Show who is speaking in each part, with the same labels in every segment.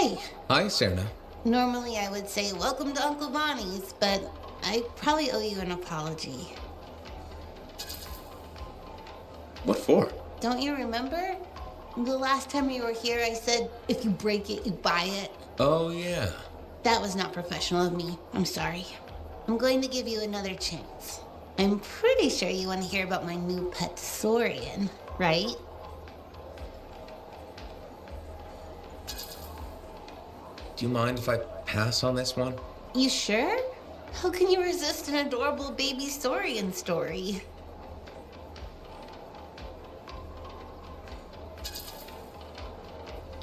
Speaker 1: Hey,
Speaker 2: Hi, Serna.
Speaker 1: normally I would say welcome to Uncle Bonnie's, but I probably owe you an apology.
Speaker 2: What for?
Speaker 1: Don't you remember? The last time you were here, I said, if you break it, you buy it.
Speaker 2: Oh, yeah.
Speaker 1: That was not professional of me. I'm sorry. I'm going to give you another chance. I'm pretty sure you want to hear about my new pet Saurian, right?
Speaker 2: Do you mind if I pass on this one?
Speaker 1: You sure? How can you resist an adorable baby Saurian story?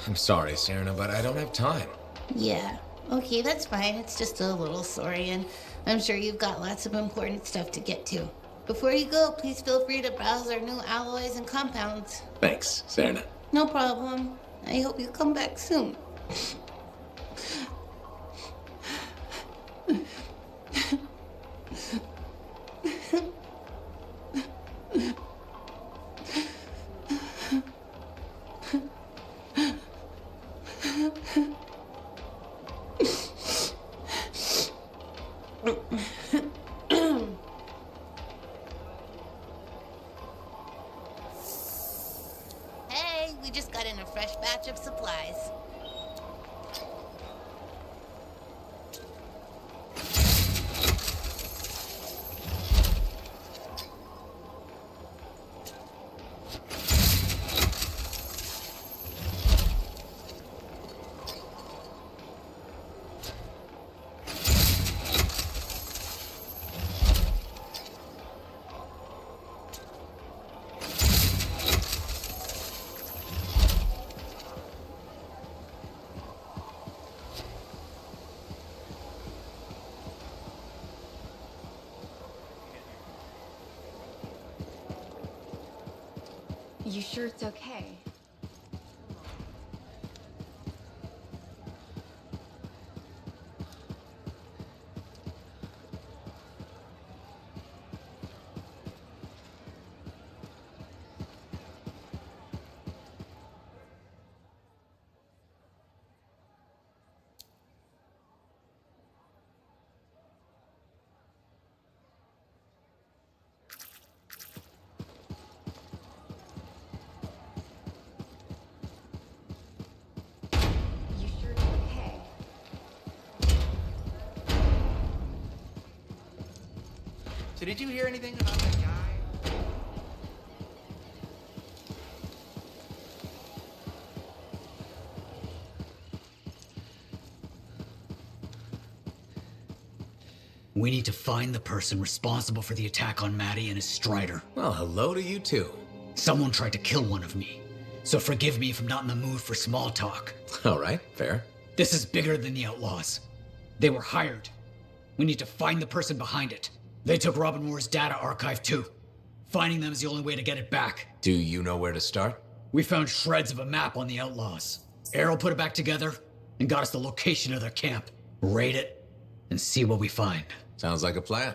Speaker 2: I'm sorry, Serna, but I don't have time.
Speaker 1: Yeah. Okay, that's fine. It's just a little Saurian. I'm sure you've got lots of important stuff to get to. Before you go, please feel free to browse our new alloys and compounds.
Speaker 2: Thanks, Serna.
Speaker 1: No problem. I hope you come back soon. Hey, we just got in a fresh batch of supplies.
Speaker 3: You sure it's okay? You sure it's okay?
Speaker 4: So did you hear anything about that guy?
Speaker 5: We need to find the person responsible for the attack on Maddie and his Strider.
Speaker 2: Well, hello to you too.
Speaker 5: Someone tried to kill one of me, so forgive me if I'm not in the mood for small talk.
Speaker 2: All right, fair.
Speaker 5: This is bigger than the Outlaws. They were hired. We need to find the person behind it. They took Robin Moore's data archive too. Finding them is the only way to get it back.
Speaker 2: Do you know where to start?
Speaker 5: We found shreds of a map on the Outlaws. Errol put it back together and got us the location of their camp. Raid it and see what we find.
Speaker 2: Sounds like a plan.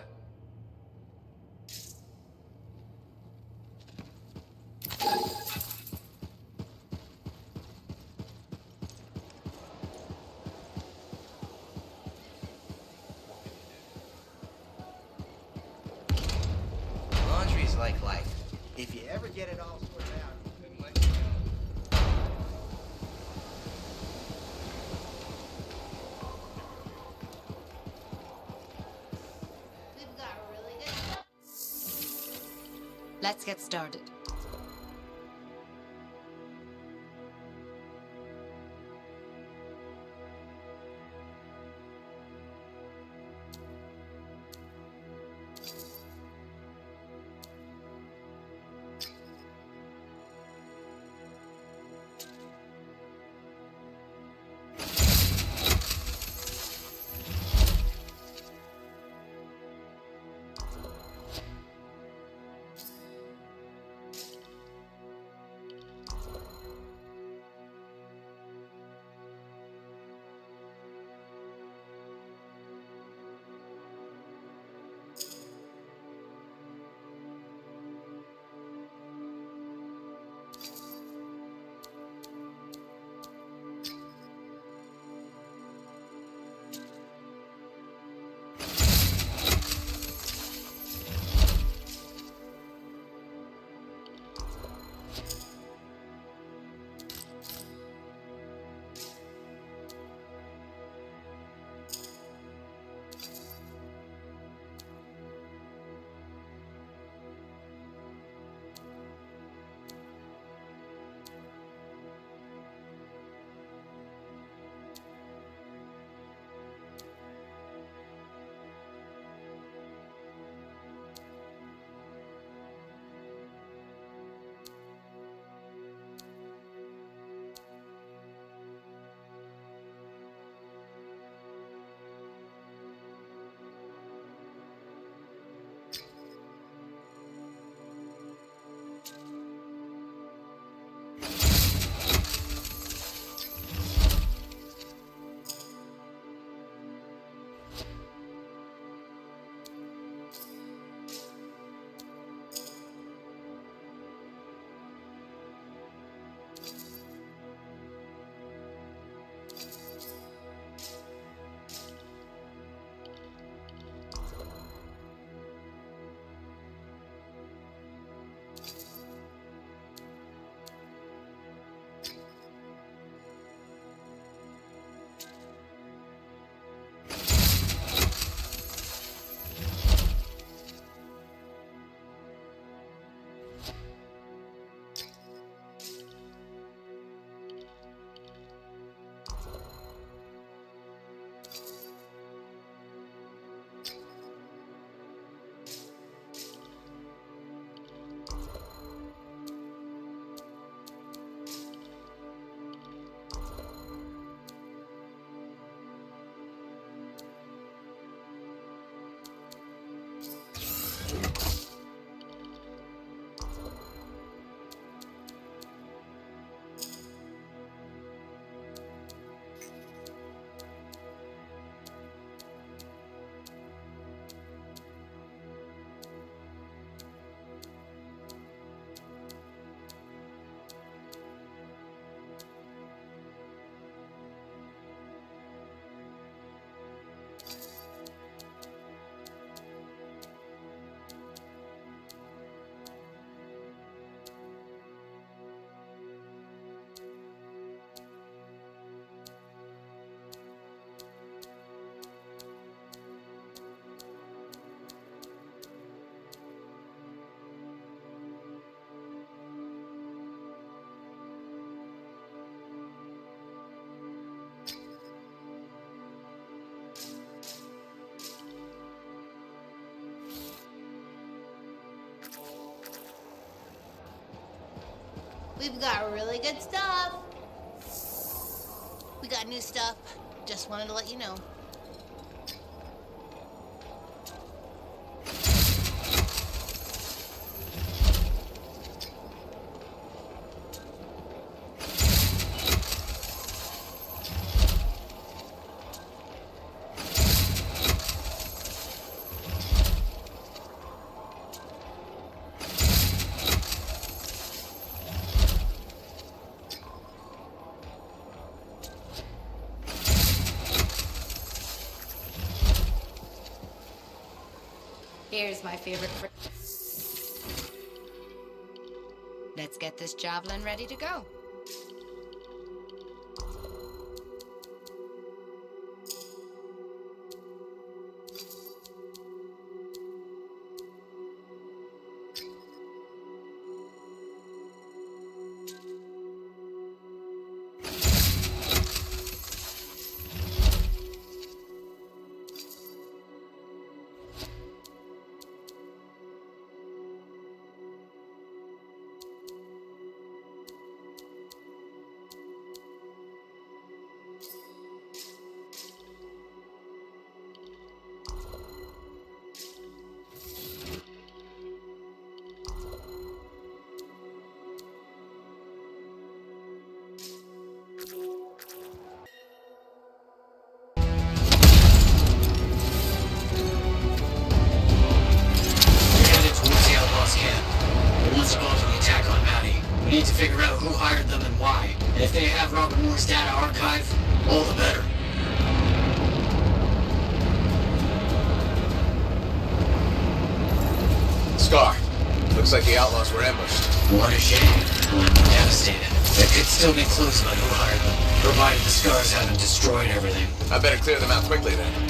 Speaker 4: Laundry's like life. If you ever get it all sorted out, you couldn't let you go.
Speaker 1: We've got really good stuff.
Speaker 3: Let's get started.
Speaker 1: We've got really good stuff. We got new stuff. Just wanted to let you know.
Speaker 3: Here's my favorite. Let's get this javelin ready to go.
Speaker 5: We need to figure out who hired them and why. And if they have Robert Moore's data archive, all the better.
Speaker 6: Scar, looks like the outlaws were ambushed.
Speaker 5: What a shame. I'm devastated. They could still be clues about who hired them, provided the scars haven't destroyed everything.
Speaker 6: I better clear them out quickly then.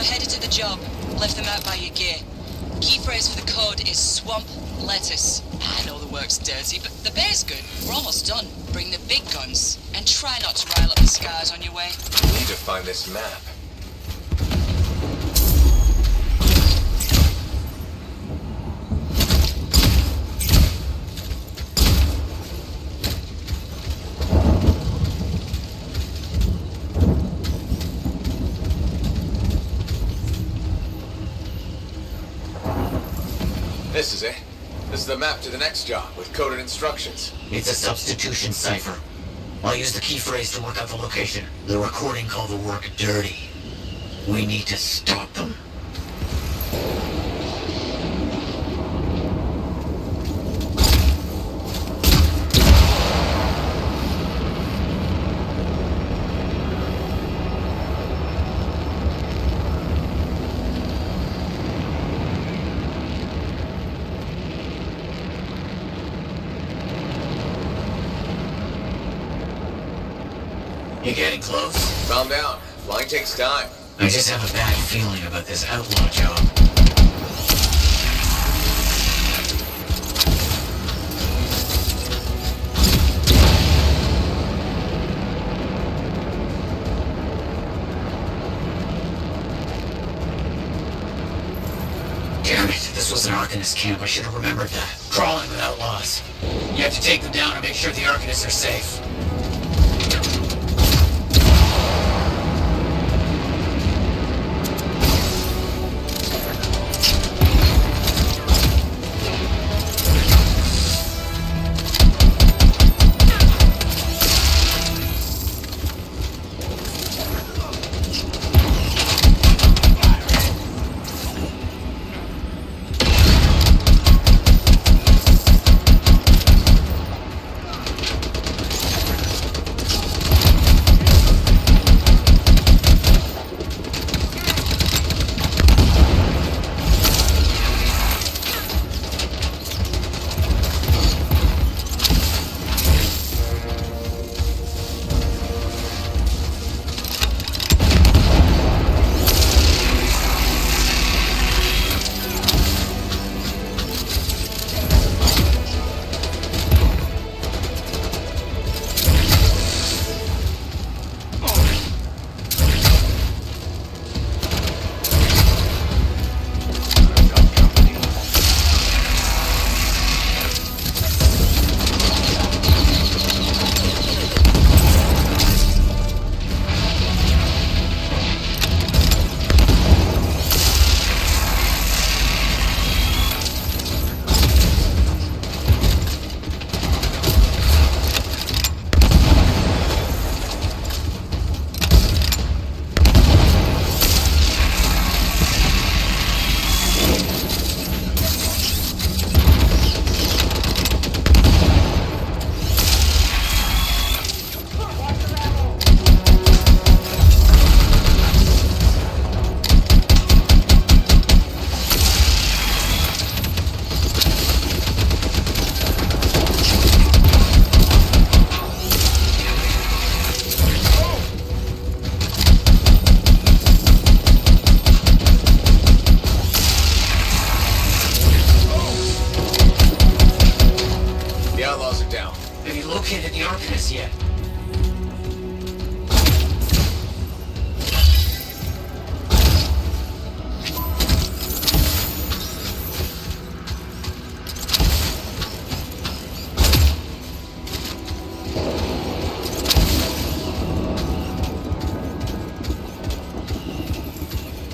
Speaker 7: We're headed to the job. Left them out by your gear. Key phrase for the code is swamp lettuce. I know the work's dirty, but the pay's good. We're almost done. Bring the big guns. And try not to rile up the scars on your way.
Speaker 6: We need to find this map. This is it. This is the map to the next job with coded instructions.
Speaker 5: It's a substitution cipher. I'll use the key phrase to work out the location. The recording called the work dirty. We need to stop them. You getting close?
Speaker 6: Calm down. Flying takes time.
Speaker 5: I just have a bad feeling about this outlaw job. Damn it, this was an Arcanist camp. I should have remembered that. Crawling with outlaws. You have to take them down and make sure the Arcanists are safe. Located the Arcanist yet?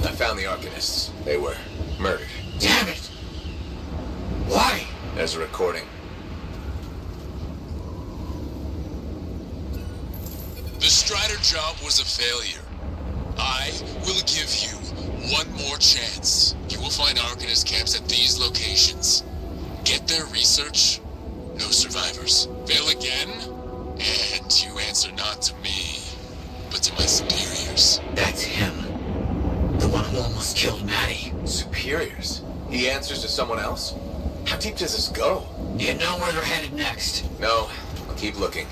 Speaker 6: I found the Arcanists. They were murdered.
Speaker 5: Damn it! Why?
Speaker 6: There's a recording.
Speaker 8: The Strider job was a failure. I will give you one more chance. You will find Arcanist camps at these locations. Get their research. No survivors. Fail again, and you answer not to me, but to my superiors.
Speaker 5: That's him. The one who almost killed Maddie.
Speaker 6: Superiors? He answers to someone else? How deep does this go?
Speaker 5: Do you know where they're headed next?
Speaker 6: No. I'll keep looking.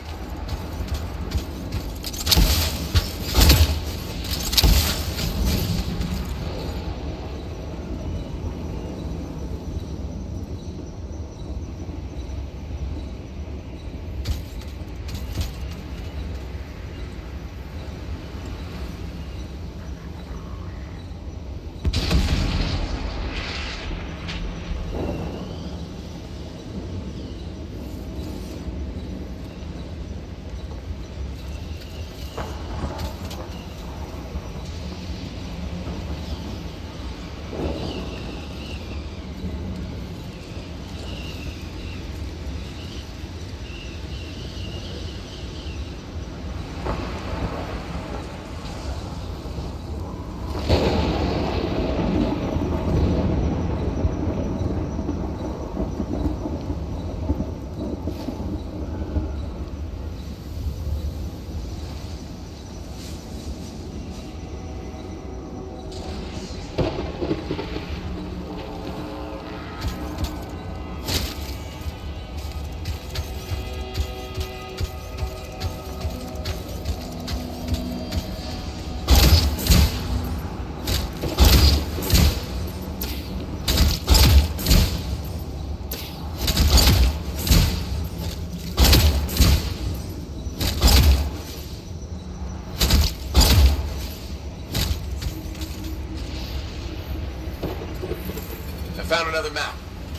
Speaker 6: found another map.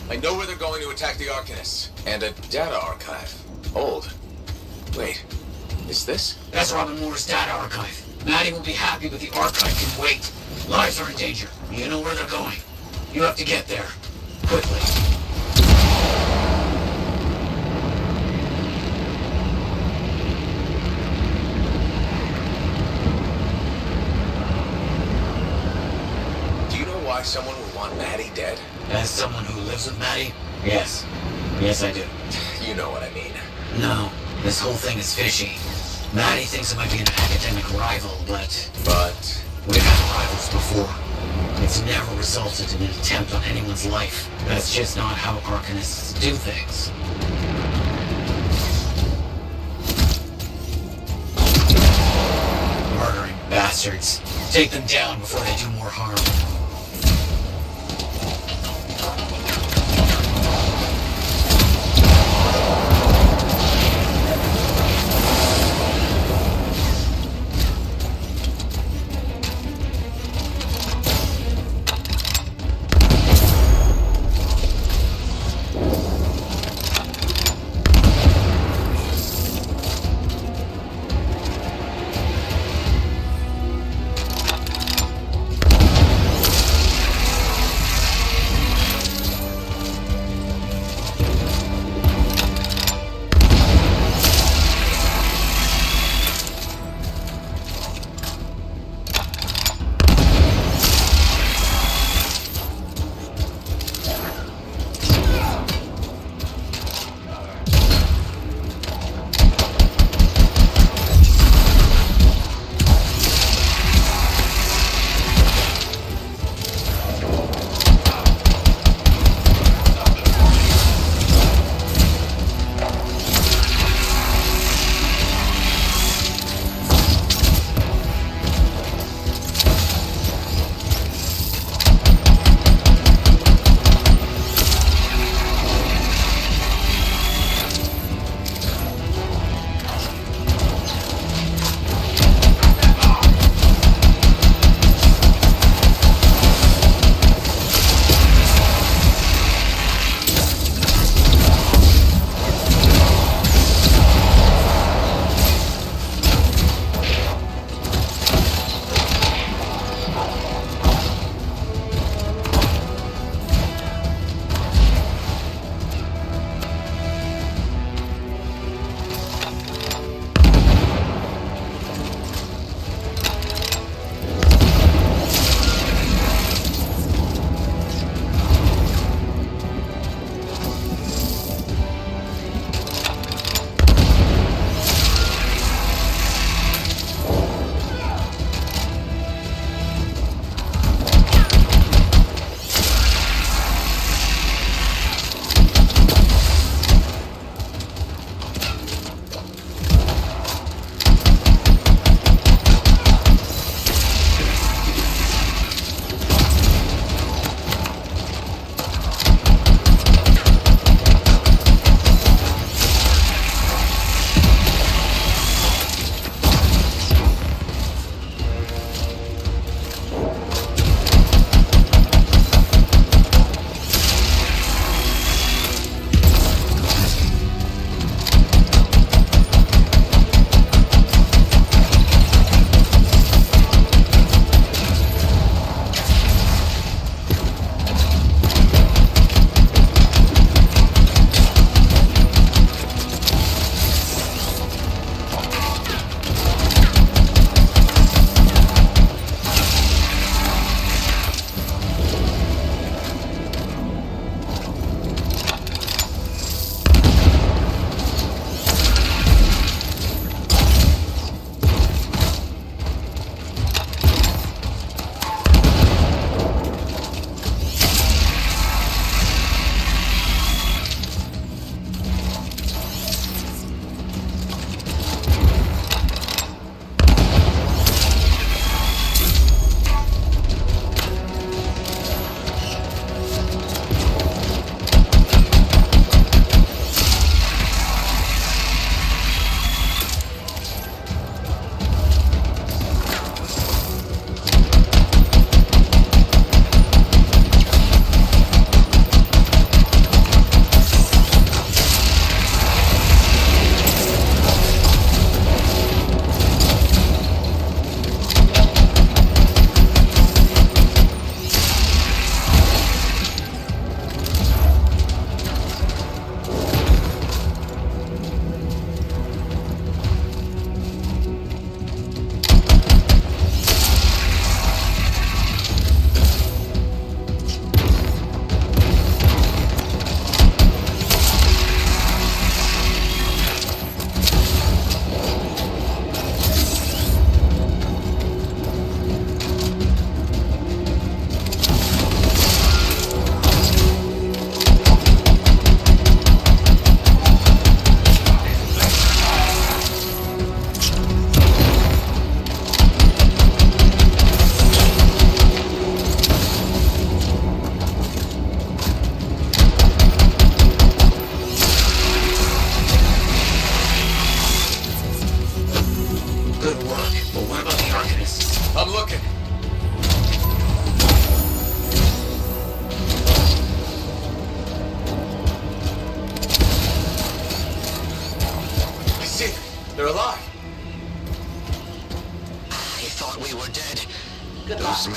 Speaker 6: I know where they're going to attack the Arcanists. And a data archive. Old. Wait, is this?
Speaker 5: That's Robin Moore's data archive. Maddie will be happy, but the archive can wait. Lives are in danger. You know where they're going. You have to get there. Quickly.
Speaker 6: Do you know why someone would want Maddie dead?
Speaker 5: As someone who lives with Maddie? Yes. Yes, I do.
Speaker 6: You know what I mean.
Speaker 5: No, this whole thing is fishy. Maddie thinks it might be an academic rival, but
Speaker 6: But...
Speaker 5: we've had rivals before. It's never resulted in an attempt on anyone's life. That's just not how Arcanists do things. Murdering bastards. Take them down before they do more harm.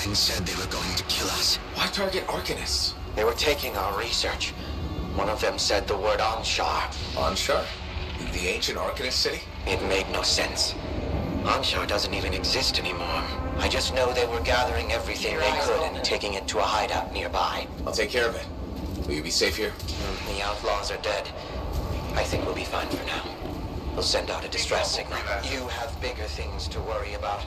Speaker 4: men said they were going to kill us.
Speaker 6: Why target Arcanists?
Speaker 4: They were taking our research. One of them said the word Anshar.
Speaker 6: Anshar? The ancient Arcanist city?
Speaker 4: It made no sense. Anshar doesn't even exist anymore. I just know they were gathering everything they could and taking it to a hideout nearby.
Speaker 6: I'll take care of it. Will you be safe here?
Speaker 4: The outlaws are dead. I think we'll be fine for now. We'll send out a distress signal. You have bigger things to worry about.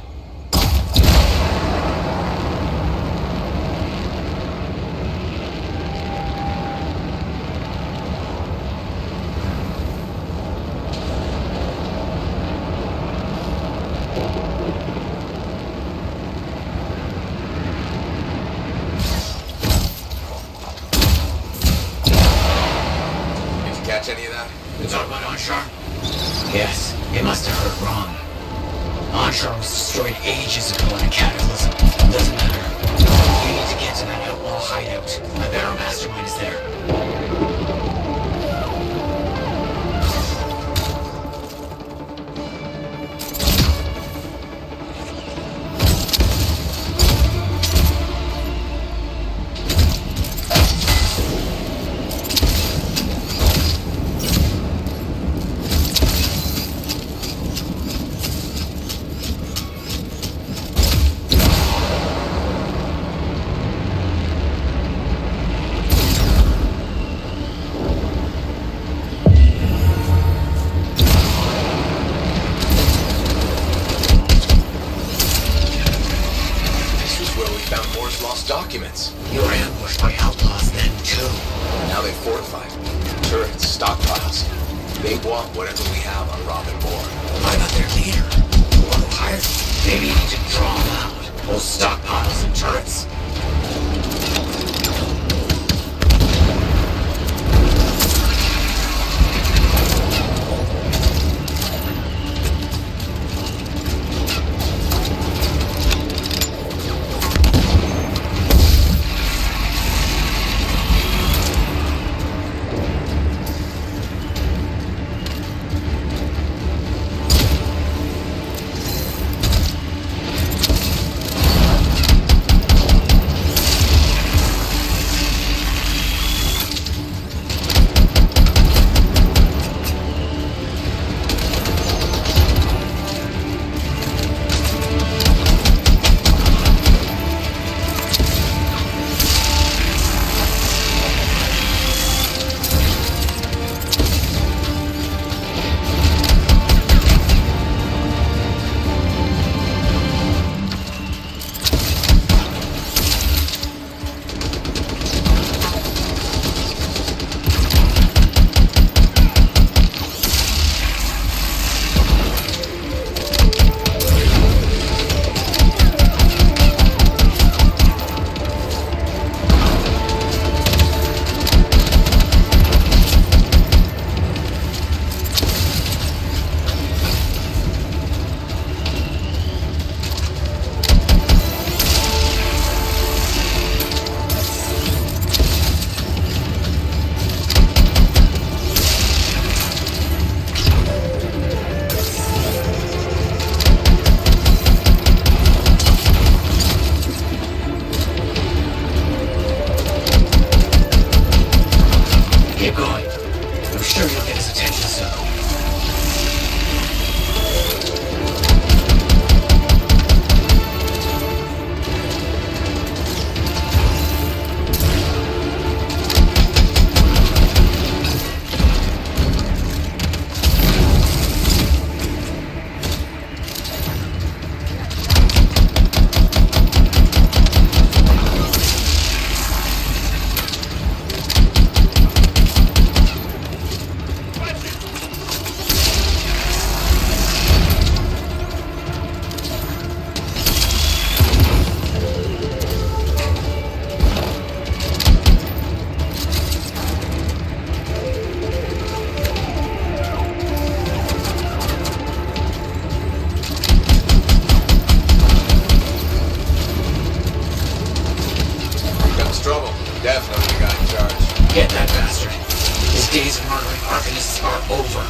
Speaker 6: Did you catch any of that?
Speaker 5: You talk about Anshar? Yes, it must have heard wrong. Anshar was destroyed ages ago in a cataclysm. Doesn't matter. We need to get to that outlaw hideout. I bet our mastermind is there.
Speaker 6: This was where we found Moore's lost documents.
Speaker 5: You were ambushed by outlaws then, too.
Speaker 6: Now they've fortified. Turrets, stockpiles. They want whatever we have on Robin Moore.
Speaker 5: What about their leader? The one who hired them? Maybe you need to draw them out. Those stockpiles and turrets. Keep going. I'm sure you'll get his attention soon.
Speaker 6: Definitely the guy in charge.
Speaker 5: Get that bastard. His days of murdering Arcanists are over.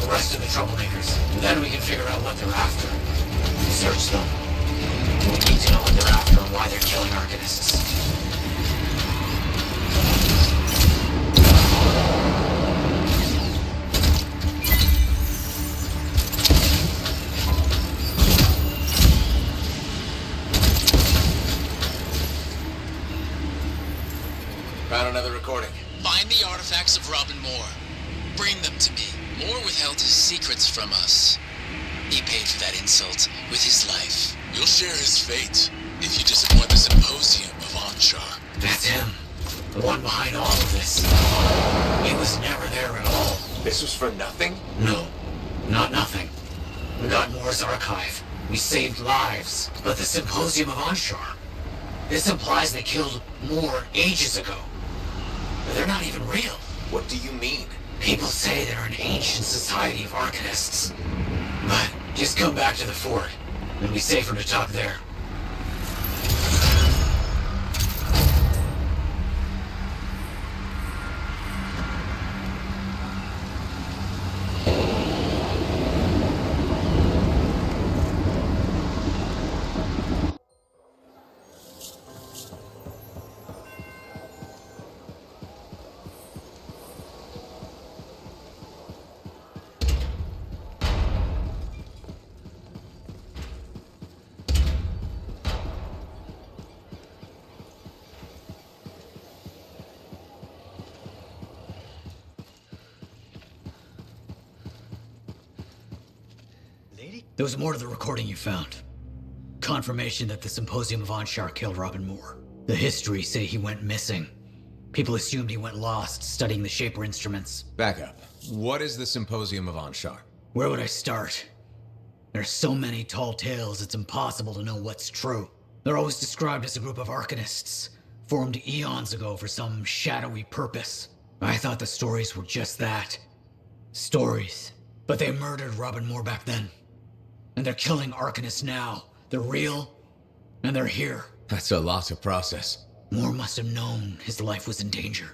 Speaker 5: the rest of the troublemakers. Then we can figure out what they're after. Search them. We need to know what they're after and why they're killing Arcanists.
Speaker 6: Found another recording.
Speaker 8: Find the artifacts of Robin Moore. Bring them to me. Moore withheld his secrets from us. He paid for that insult with his life. You'll share his fate if you disappoint the Symposium of Anshar.
Speaker 5: That's him. The one behind all of this. He was never there at all.
Speaker 6: This was for nothing?
Speaker 5: No, not nothing. We got Moore's archive. We saved lives. But the Symposium of Anshar? This implies they killed Moore ages ago. But they're not even real.
Speaker 6: What do you mean?
Speaker 5: People say they're an ancient society of Arcanists. But just come back to the fort. It'll be safer to talk there. There was more to the recording you found. Confirmation that the Symposium of Anshar killed Robin Moore. The histories say he went missing. People assumed he went lost, studying the Shaper instruments.
Speaker 2: Back up. What is the Symposium of Anshar?
Speaker 5: Where would I start? There's so many tall tales, it's impossible to know what's true. They're always described as a group of Arcanists, formed eons ago for some shadowy purpose. I thought the stories were just that. Stories. But they murdered Robin Moore back then. And they're killing Arcanists now. They're real, and they're here.
Speaker 2: That's a lot to process.
Speaker 5: Moore must have known his life was in danger.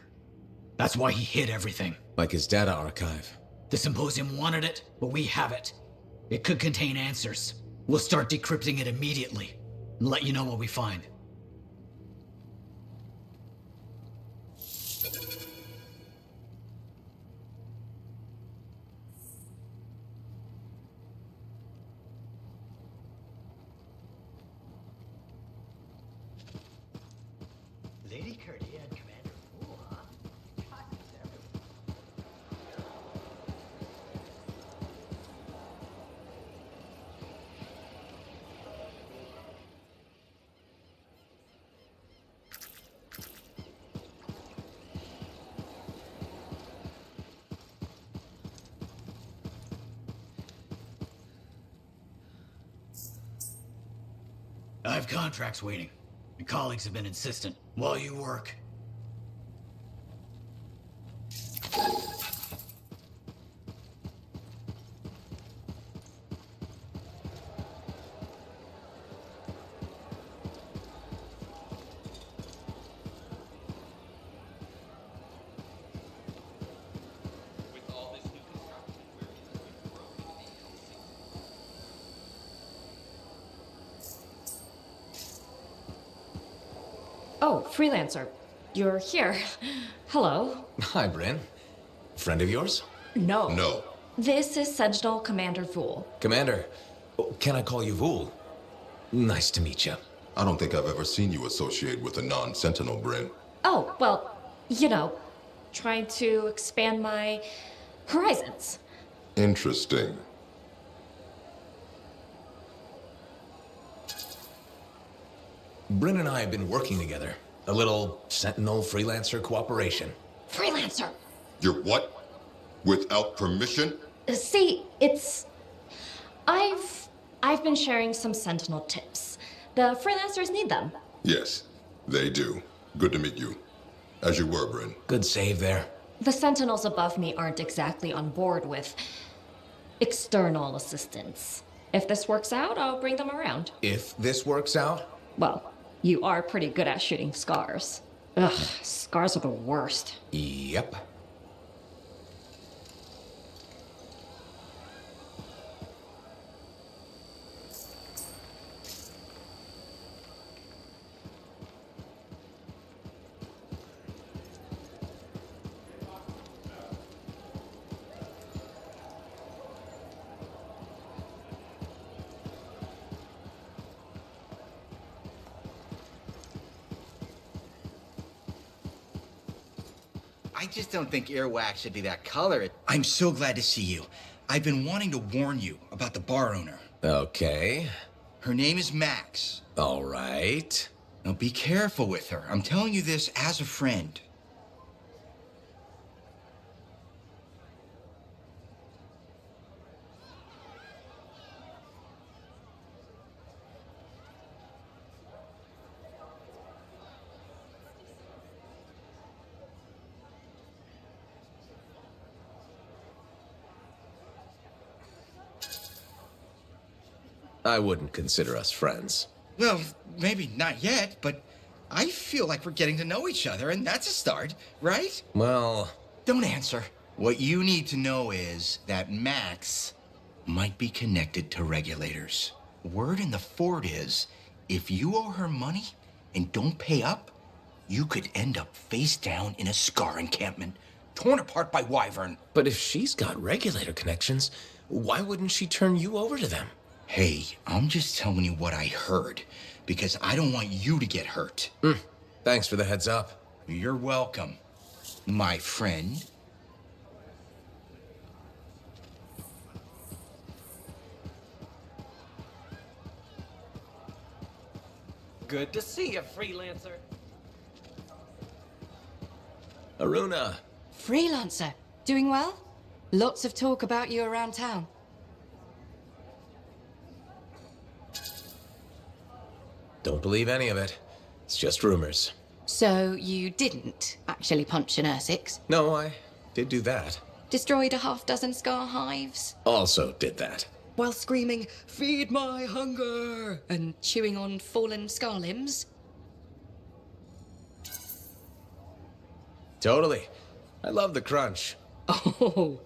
Speaker 5: That's why he hid everything.
Speaker 2: Like his data archive.
Speaker 5: The Symposium wanted it, but we have it. It could contain answers. We'll start decrypting it immediately, and let you know what we find. Lady Cardia and Commander Fool, huh? God, it's everywhere. I have contracts waiting. My colleagues have been insistent. While you work.
Speaker 9: Oh, freelancer. You're here. Hello.
Speaker 2: Hi, Bryn. Friend of yours?
Speaker 9: No.
Speaker 10: No.
Speaker 9: This is Sentinel Commander Fool.
Speaker 2: Commander, can I call you Vul? Nice to meet you.
Speaker 10: I don't think I've ever seen you associate with a non-Sentinel, Bryn.
Speaker 9: Oh, well, you know, trying to expand my horizons.
Speaker 10: Interesting.
Speaker 2: Bryn and I have been working together. A little Sentinel freelancer cooperation.
Speaker 9: Freelancer!
Speaker 10: You're what? Without permission?
Speaker 9: See, it's... I've been sharing some Sentinel tips. The freelancers need them.
Speaker 10: Yes, they do. Good to meet you. As you were, Bryn.
Speaker 2: Good save there.
Speaker 9: The Sentinels above me aren't exactly on board with external assistance. If this works out, I'll bring them around.
Speaker 2: If this works out?
Speaker 9: Well, you are pretty good at shooting scars. Ugh, scars are the worst.
Speaker 2: Yep.
Speaker 11: I just don't think earwax should be that color. I'm so glad to see you. I've been wanting to warn you about the bar owner.
Speaker 2: Okay.
Speaker 11: Her name is Max.
Speaker 2: All right.
Speaker 11: Now be careful with her. I'm telling you this as a friend.
Speaker 2: I wouldn't consider us friends.
Speaker 11: Well, maybe not yet, but I feel like we're getting to know each other, and that's a start, right?
Speaker 2: Well...
Speaker 11: Don't answer. What you need to know is that Max might be connected to regulators. Word in the fort is, if you owe her money and don't pay up, you could end up face down in a Scar encampment, torn apart by Wyvern.
Speaker 2: But if she's got regulator connections, why wouldn't she turn you over to them?
Speaker 11: Hey, I'm just telling you what I heard, because I don't want you to get hurt.
Speaker 2: Thanks for the heads up.
Speaker 11: You're welcome, my friend.
Speaker 12: Good to see you, freelancer.
Speaker 2: Aruna.
Speaker 3: Freelancer. Doing well? Lots of talk about you around town.
Speaker 2: Don't believe any of it. It's just rumors.
Speaker 3: So you didn't actually punch an Ursix?
Speaker 2: No, I did do that.
Speaker 3: Destroyed a half-dozen Scar hives?
Speaker 2: Also did that.
Speaker 3: While screaming, "Feed my hunger!" and chewing on fallen Scar limbs?
Speaker 2: Totally. I love the crunch.
Speaker 3: Oh,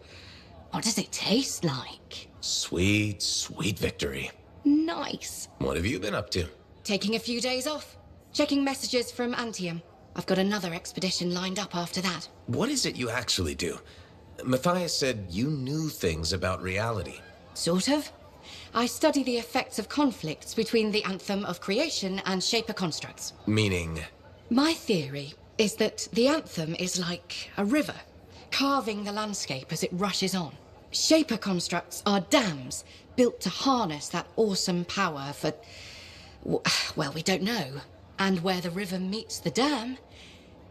Speaker 3: what does it taste like?
Speaker 2: Sweet, sweet victory.
Speaker 3: Nice.
Speaker 2: What have you been up to?
Speaker 3: Taking a few days off. Checking messages from Anthem. I've got another expedition lined up after that.
Speaker 2: What is it you actually do? Matthias said you knew things about reality.
Speaker 3: Sort of. I study the effects of conflicts between the Anthem of creation and Shaper constructs.
Speaker 2: Meaning?
Speaker 3: My theory is that the Anthem is like a river, carving the landscape as it rushes on. Shaper constructs are dams built to harness that awesome power for... well, we don't know. And where the river meets the dam,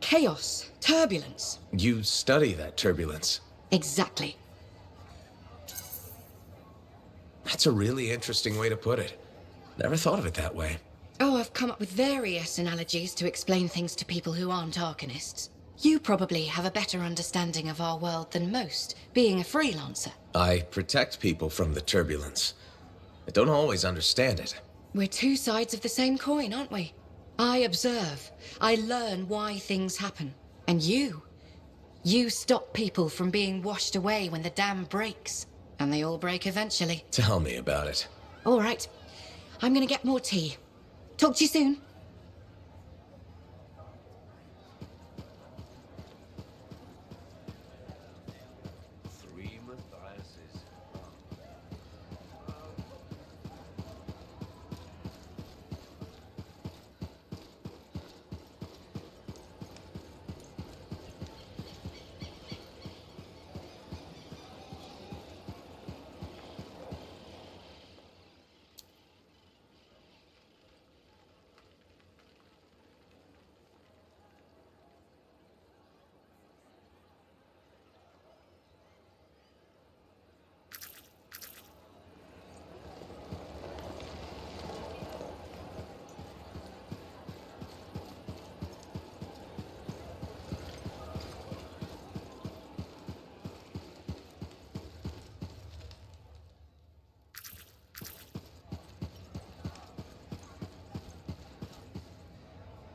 Speaker 3: chaos, turbulence.
Speaker 2: You study that turbulence.
Speaker 3: Exactly.
Speaker 2: That's a really interesting way to put it. Never thought of it that way.
Speaker 3: Oh, I've come up with various analogies to explain things to people who aren't Arcanists. You probably have a better understanding of our world than most, being a freelancer.
Speaker 2: I protect people from the turbulence. I don't always understand it.
Speaker 3: We're two sides of the same coin, aren't we? I observe. I learn why things happen. And you stop people from being washed away when the dam breaks. And they all break eventually.
Speaker 2: Tell me about it.
Speaker 3: All right. I'm gonna get more tea. Talk to you soon.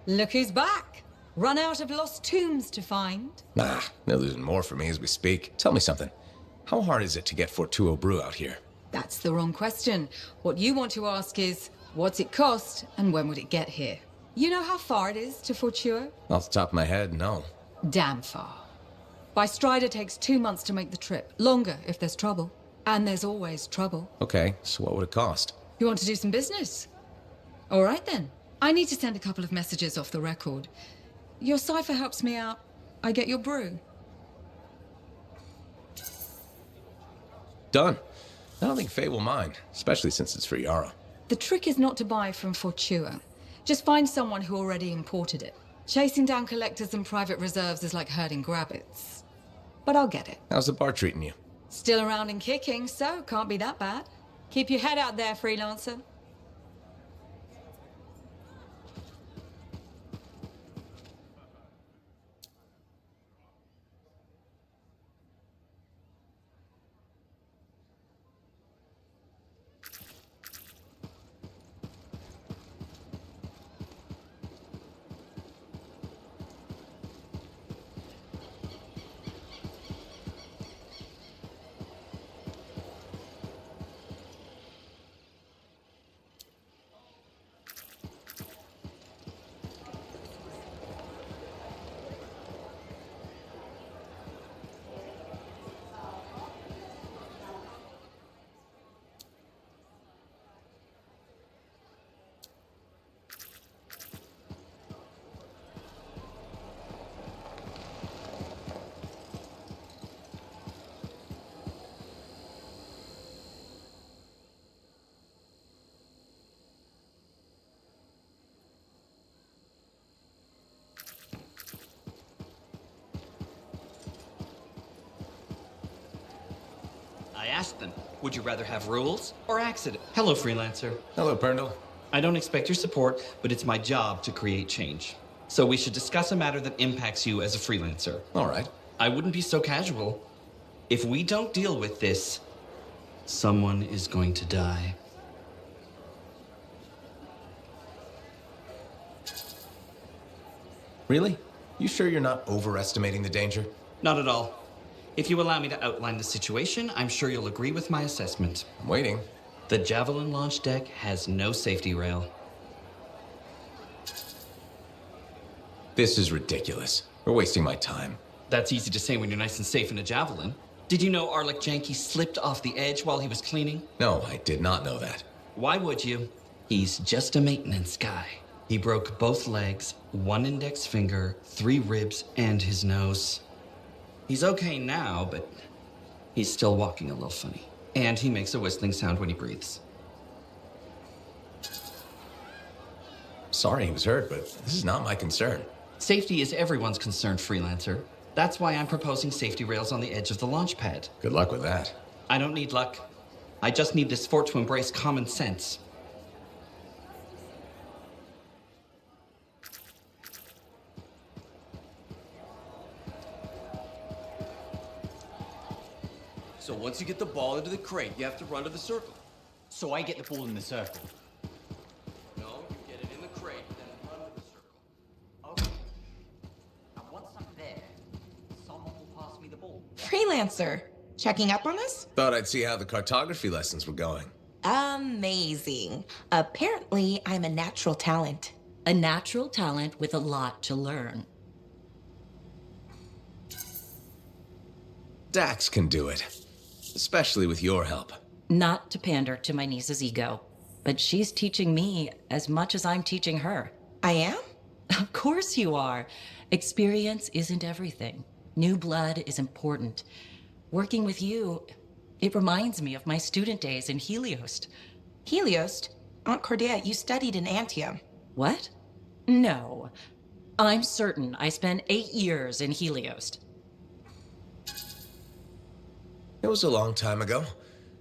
Speaker 13: Look who's back. Run out of lost tombs to find.
Speaker 2: Nah, they're losing more for me as we speak. Tell me something. How hard is it to get Fortuo Brew out here?
Speaker 13: That's the wrong question. What you want to ask is, what's it cost and when would it get here? You know how far it is to Fortuo?
Speaker 2: Off the top of my head, no.
Speaker 13: Damn far. By Strider takes 2 months to make the trip. Longer if there's trouble. And there's always trouble.
Speaker 2: Okay, so what would it cost?
Speaker 13: You want to do some business? All right then. I need to send a couple of messages off the record. Your cipher helps me out. I get your brew.
Speaker 2: Done. I don't think Faye will mind, especially since it's for Yara.
Speaker 13: The trick is not to buy from Fortua. Just find someone who already imported it. Chasing down collectors and private reserves is like herding rabbits. But I'll get it.
Speaker 2: How's the bar treating you?
Speaker 13: Still around and kicking, so can't be that bad. Keep your head out there, freelancer.
Speaker 12: I asked them, would you rather have rules or accident? Hello, freelancer.
Speaker 2: Hello, Perndle.
Speaker 12: I don't expect your support, but it's my job to create change. So we should discuss a matter that impacts you as a freelancer.
Speaker 2: All right.
Speaker 12: I wouldn't be so casual. If we don't deal with this, someone is going to die.
Speaker 2: Really? You sure you're not overestimating the danger?
Speaker 12: Not at all. If you allow me to outline the situation, I'm sure you'll agree with my assessment.
Speaker 2: I'm waiting.
Speaker 12: The Javelin launch deck has no safety rail.
Speaker 2: This is ridiculous. We're wasting my time.
Speaker 12: That's easy to say when you're nice and safe in a Javelin. Did you know Arlik Janky slipped off the edge while he was cleaning?
Speaker 2: No, I did not know that.
Speaker 12: Why would you? He's just a maintenance guy. He broke both legs, 1 index finger, 3 ribs, and his nose. He's okay now, but he's still walking a little funny. And he makes a whistling sound when he breathes.
Speaker 2: Sorry he was hurt, but this is not my concern.
Speaker 12: Safety is everyone's concern, freelancer. That's why I'm proposing safety rails on the edge of the launch pad.
Speaker 2: Good luck with that.
Speaker 12: I don't need luck. I just need this fort to embrace common sense.
Speaker 14: So once you get the ball into the crate, you have to run to the circle.
Speaker 5: So I get the ball in the circle.
Speaker 14: No, you get it in the crate, then run to the circle.
Speaker 5: Okay. And once I'm there, someone will pass me the ball.
Speaker 15: Freelancer, checking up on us?
Speaker 2: Thought I'd see how the cartography lessons were going.
Speaker 15: Amazing. Apparently, I'm a natural talent.
Speaker 16: A natural talent with a lot to learn.
Speaker 2: Dax can do it. Especially with your help.
Speaker 16: Not to pander to my niece's ego, but she's teaching me as much as I'm teaching her.
Speaker 15: I am?
Speaker 16: Of course you are. Experience isn't everything. New blood is important. Working with you, it reminds me of my student days in Heliost.
Speaker 15: Heliost? Aunt Cordia, you studied in Anthem.
Speaker 16: What? No. I'm certain I spent 8 years in Heliost.
Speaker 2: It was a long time ago.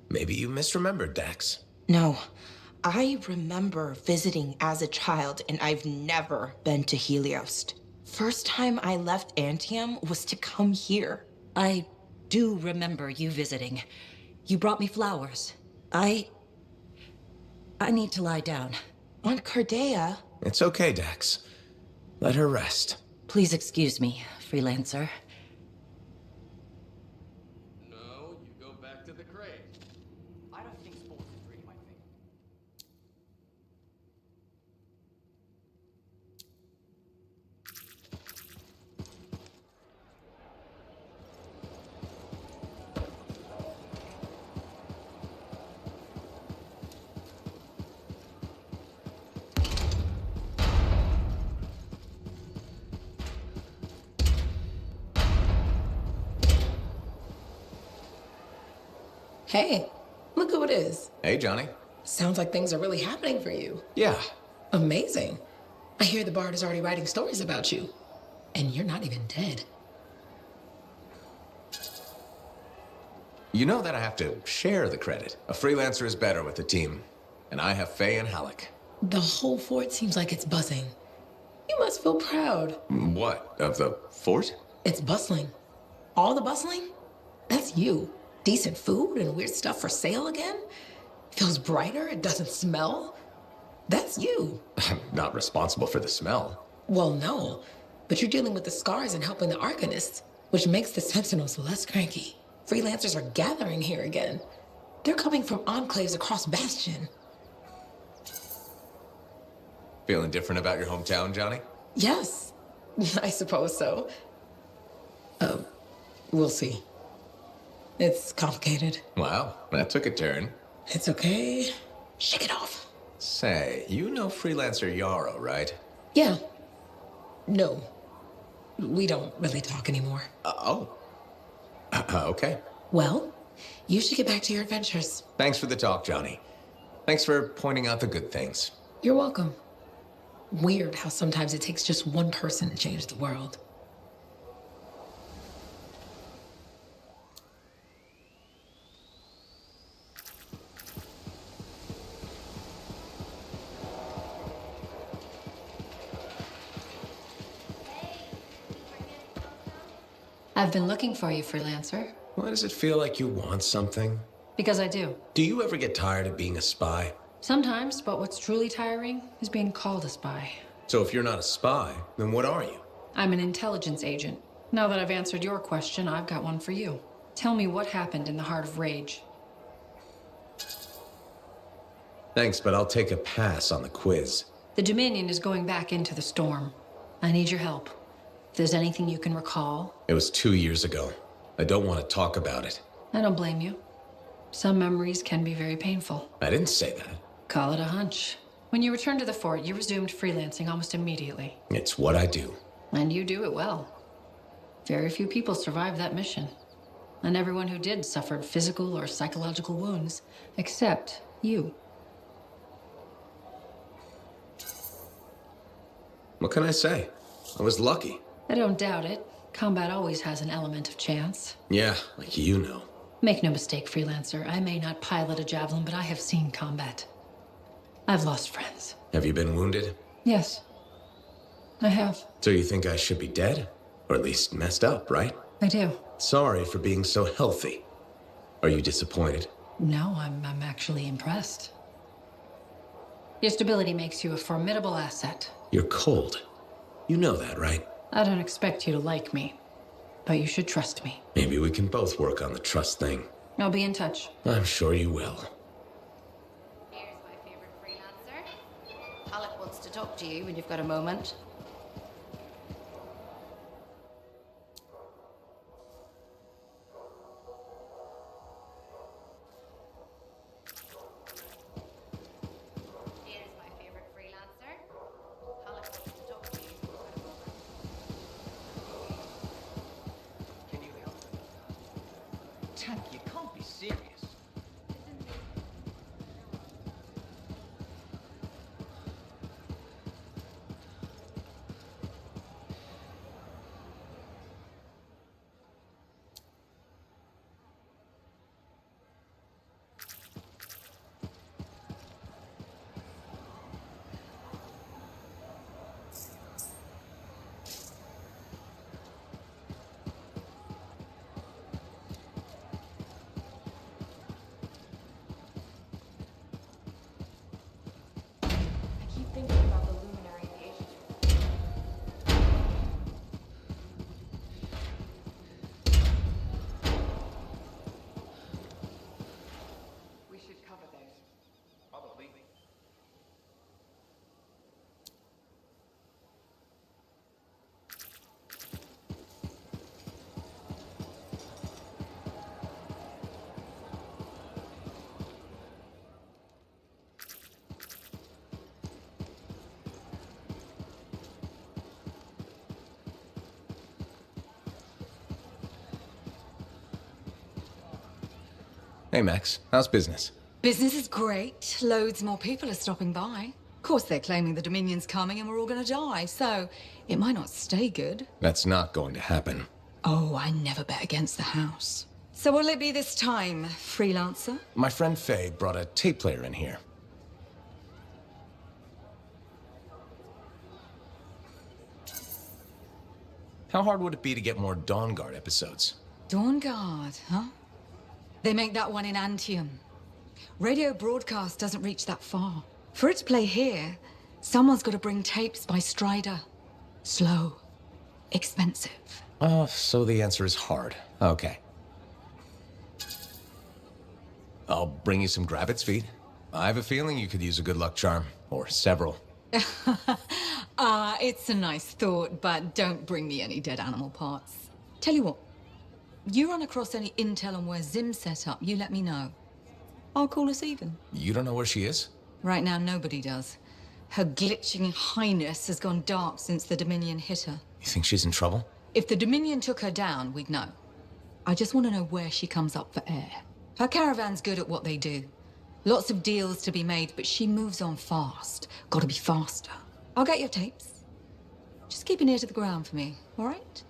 Speaker 2: Maybe you misremembered, Dax.
Speaker 15: No. I remember visiting as a child, and I've never been to Heliost. First time I left Anthem was to come here.
Speaker 16: I do remember you visiting. You brought me flowers. I need to lie down.
Speaker 15: Aunt Cordia.
Speaker 2: It's okay, Dax. Let her rest.
Speaker 16: Please excuse me, freelancer.
Speaker 14: No, you go back to the crate.
Speaker 5: I don't think sports is really my thing.
Speaker 17: Hey, look who it is.
Speaker 2: Hey, Johnny.
Speaker 17: Sounds like things are really happening for you.
Speaker 2: Yeah.
Speaker 17: Amazing. I hear the Bard is already writing stories about you. And you're not even dead.
Speaker 2: You know that I have to share the credit. A freelancer is better with the team. And I have Faye and Halleck.
Speaker 17: The whole fort seems like it's buzzing. You must feel proud.
Speaker 2: What? Of the fort?
Speaker 17: It's bustling. All the bustling? That's you. Decent food and weird stuff for sale again? Feels brighter, it doesn't smell. That's you.
Speaker 2: I'm not responsible for the smell.
Speaker 17: Well, no. But you're dealing with the scars and helping the Arcanists, which makes the Sentinels less cranky. Freelancers are gathering here again. They're coming from enclaves across Bastion.
Speaker 2: Feeling different about your hometown, Johnny?
Speaker 17: Yes, I suppose so. We'll see. It's complicated.
Speaker 2: Wow, that took a turn.
Speaker 17: It's okay. Shake it off.
Speaker 2: Say, you know freelancer Yarrow, right?
Speaker 17: Yeah. No. We don't really talk anymore.
Speaker 2: Okay.
Speaker 17: Well, you should get back to your adventures.
Speaker 2: Thanks for the talk, Johnny. Thanks for pointing out the good things.
Speaker 17: You're welcome. Weird how sometimes it takes just one person to change the world.
Speaker 3: I've been looking for you, freelancer.
Speaker 2: Why does it feel like you want something?
Speaker 3: Because I do.
Speaker 2: Do you ever get tired of being a spy?
Speaker 3: Sometimes, but what's truly tiring is being called a spy.
Speaker 2: So if you're not a spy, then what are you?
Speaker 3: I'm an intelligence agent. Now that I've answered your question, I've got one for you. Tell me what happened in the Heart of Rage.
Speaker 2: Thanks, but I'll take a pass on the quiz.
Speaker 3: The Dominion is going back into the storm. I need your help. If there's anything you can recall.
Speaker 2: It was 2 years ago. I don't want to talk about it.
Speaker 3: I don't blame you. Some memories can be very painful.
Speaker 2: I didn't say that.
Speaker 3: Call it a hunch. When you returned to the fort, you resumed freelancing almost immediately.
Speaker 2: It's what I do.
Speaker 3: And you do it well. Very few people survived that mission. And everyone who did suffered physical or psychological wounds, except you.
Speaker 2: What can I say? I was lucky.
Speaker 3: I don't doubt it. Combat always has an element of chance.
Speaker 2: Yeah, like you know.
Speaker 3: Make no mistake, freelancer. I may not pilot a javelin, but I have seen combat. I've lost friends.
Speaker 2: Have you been wounded?
Speaker 3: Yes, I have.
Speaker 2: So you think I should be dead? Or at least messed up, right?
Speaker 3: I do.
Speaker 2: Sorry for being so healthy. Are you disappointed?
Speaker 3: No, I'm actually impressed. Your stability makes you a formidable asset.
Speaker 2: You're cold. You know that, right?
Speaker 3: I don't expect you to like me, but you should trust me.
Speaker 2: Maybe we can both work on the trust thing.
Speaker 3: I'll be in touch.
Speaker 2: I'm sure you will.
Speaker 18: Here's my favorite freelancer. Halleck wants to talk to you when you've got a moment. Here's my favorite freelancer. Halleck wants to talk to you when you've got a moment.
Speaker 11: Can you help me? Tank, you can't be serious.
Speaker 2: Hey, Max. How's business?
Speaker 13: Business is great. Loads more people are stopping by. Of course, they're claiming the Dominion's coming and we're all gonna die, so it might not stay good.
Speaker 2: That's not going to happen.
Speaker 13: Oh, I never bet against the house. So what'll it be this time, freelancer?
Speaker 2: My friend Faye brought a tape player in here. How hard would it be to get more Dawn Guard episodes?
Speaker 13: Dawn Guard, huh? They make that one in Anthem. Radio broadcast doesn't reach that far. For it to play here, someone's got to bring tapes by Strider. Slow. Expensive.
Speaker 2: Oh, so the answer is hard. Okay. I'll bring you some Grabbit's feet. I have a feeling you could use a good luck charm. Or several.
Speaker 13: It's a nice thought, but don't bring me any dead animal parts. Tell you what, you run across any intel on where Zim's set up, you let me know. I'll call us even.
Speaker 2: You don't know where she is?
Speaker 13: Right now, nobody does. Her glitching highness has gone dark since the Dominion hit her.
Speaker 2: You think she's in trouble?
Speaker 13: If the Dominion took her down, we'd know. I just want to know where she comes up for air. Her caravan's good at what they do. Lots of deals to be made, but she moves on fast. Gotta be faster. I'll get your tapes. Just keep an ear to the ground for me, all right?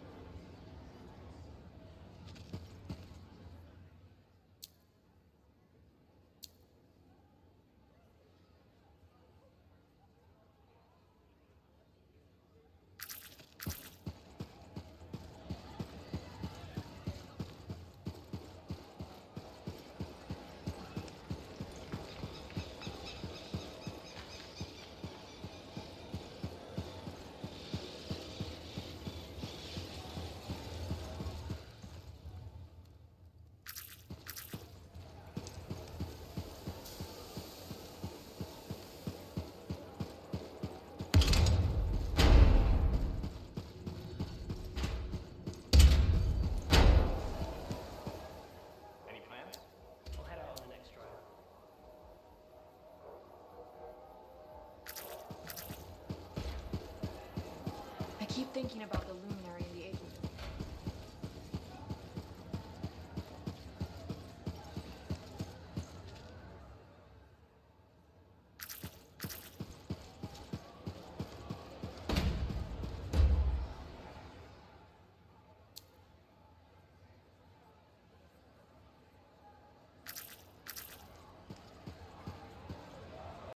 Speaker 9: I keep thinking about the